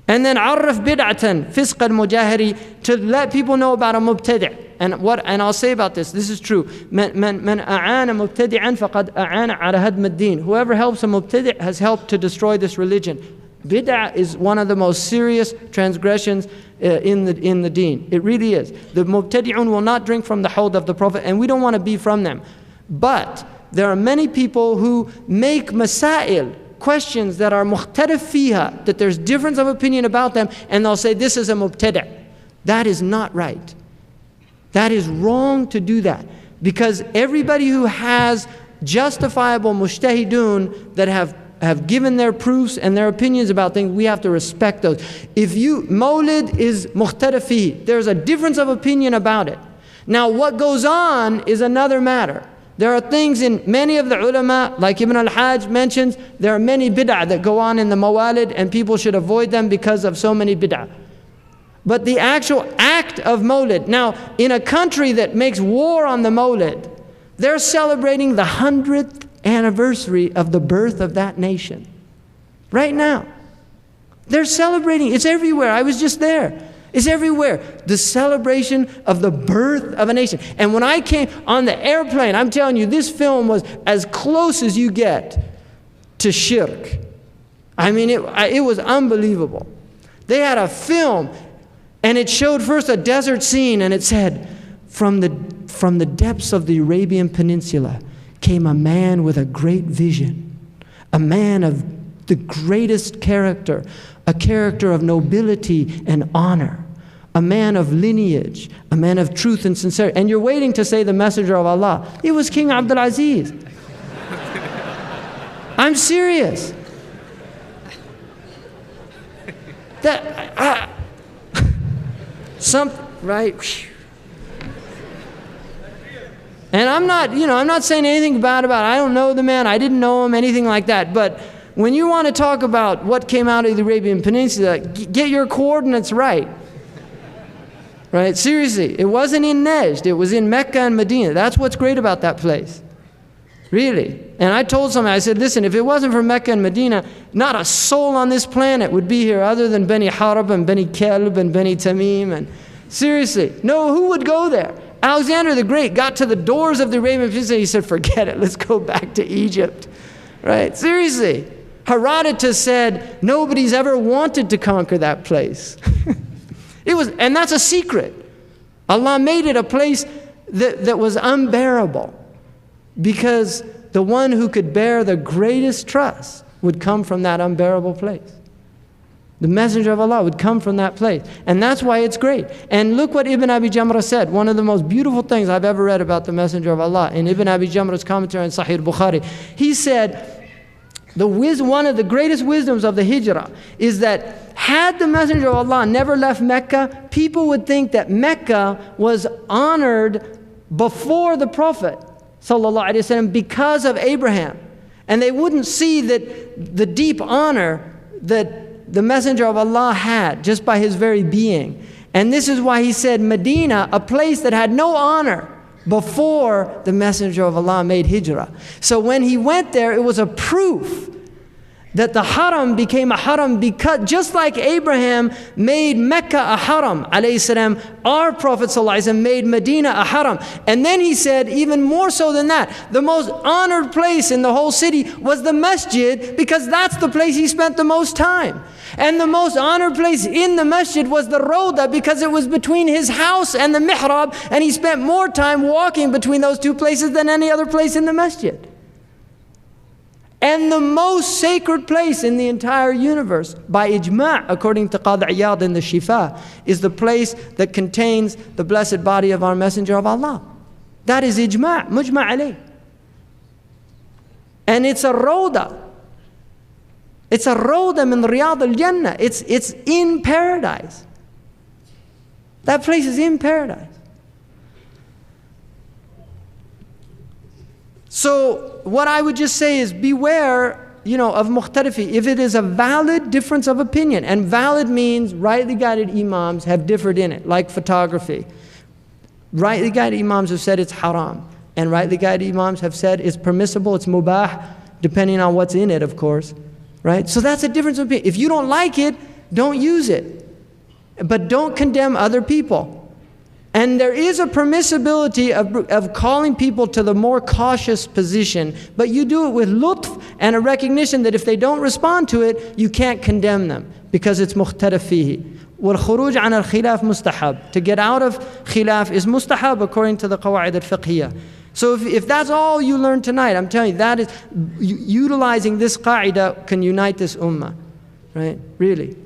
And then عرف بدعة فسق المجاهري, to let people know about a mubtadi'. And I'll say about this is true. من أعان مبتدعا فقد أعان على هدم الدين. Whoever helps a mubtadi' has helped to destroy this religion. Bid'ah is one of the most serious transgressions in the deen. It really is. The mubtadi'un will not drink from the hawd of the Prophet, and we don't want to be from them. But there are many people who make masail, questions that are mukhtalif fiha, that there's difference of opinion about them, and they'll say this is a mubtadi'. That is not right. That is wrong to do that, because everybody who has justifiable mujtahidun that have given their proofs and their opinions about things, we have to respect those. If Mawlid is mukhtalif fihi, there's a difference of opinion about it. Now what goes on is another matter. There are things in many of the ulama, like Ibn al-Hajj mentions, there are many bid'ah that go on in the mawalid, and people should avoid them because of so many bid'ah. But the actual act of Mawlid, now in a country that makes war on the Mawlid, they're celebrating the 100th anniversary of the birth of that nation. Right now. They're celebrating, it's everywhere, I was just there. It's everywhere. The celebration of the birth of a nation. And when I came on the airplane, I'm telling you, this film was as close as you get to shirk. I mean, it was unbelievable. They had a film, and it showed first a desert scene, and it said, from the depths of the Arabian Peninsula came a man with a great vision, a man of the greatest character, a character of nobility and honor, a man of lineage, a man of truth and sincerity. And you're waiting to say the messenger of Allah. It was King Abdul Aziz. I'm serious. Right? And I'm not saying anything bad about it. I don't know the man. I didn't know him, anything like that. But when you want to talk about what came out of the Arabian Peninsula, get your coordinates right. Right? Seriously, it wasn't in Najd. It was in Mecca and Medina. That's what's great about that place. Really. And I told somebody, I said, listen, if it wasn't for Mecca and Medina, not a soul on this planet would be here other than Bani Harb and Bani Kalb and Bani Tamim. And seriously, no, who would go there? Alexander the Great got to the doors of the Arabian Peninsula. He said, forget it, let's go back to Egypt. Right? Seriously. Herodotus said, nobody's ever wanted to conquer that place. And that's a secret. Allah made it a place that was unbearable, because the one who could bear the greatest trust would come from that unbearable place. The messenger of Allah would come from that place. And that's why it's great. And look what Ibn Abi Jamrah said. One of the most beautiful things I've ever read about the messenger of Allah, in Ibn Abi Jamrah's commentary on Sahih Bukhari. He said, one of the greatest wisdoms of the hijrah is that had the messenger of Allah never left Mecca, people would think that Mecca was honored before the Prophet ﷺ because of Abraham. And they wouldn't see that the deep honor that the messenger of Allah had just by his very being. And this is why he said Medina, a place that had no honor before the messenger of Allah made hijrah. So when he went there, it was a proof that the haram became a haram, because just like Abraham made Mecca a haram, alayhi salam, our Prophet sallallahu alaihi wasallam made Medina a haram. And then he said, even more so than that, the most honored place in the whole city was the masjid, because that's the place he spent the most time. And the most honored place in the masjid was the Rawda, because it was between his house and the mihrab, and he spent more time walking between those two places than any other place in the masjid. And the most sacred place in the entire universe, by ijma', according to Qadi Iyad in the Shifa, is the place that contains the blessed body of our Messenger of Allah. That is ijma', mujma' alayh. And it's a rawda. It's a rawda min riyad al-jannah. It's in paradise. That place is in paradise. So what I would just say is beware, of mukhtalifi. If it is a valid difference of opinion, and valid means rightly guided imams have differed in it, like photography. Rightly guided imams have said it's haram, and rightly guided imams have said it's permissible, it's mubah, depending on what's in it, of course. Right? So that's a difference of opinion. If you don't like it, don't use it. But don't condemn other people. And there is a permissibility of calling people to the more cautious position, but you do it with lutf and a recognition that if they don't respond to it, you can't condemn them because it's mukhtalaf fihi. وَالْخُرُوجْ عَنَ الْخِلَافِ مُسْتَحَب. To get out of khilaf is mustahab according to the qawaid al-fiqhiyah. So if that's all you learn tonight, I'm telling you, that is, utilizing this qaida can unite this ummah, right? Really.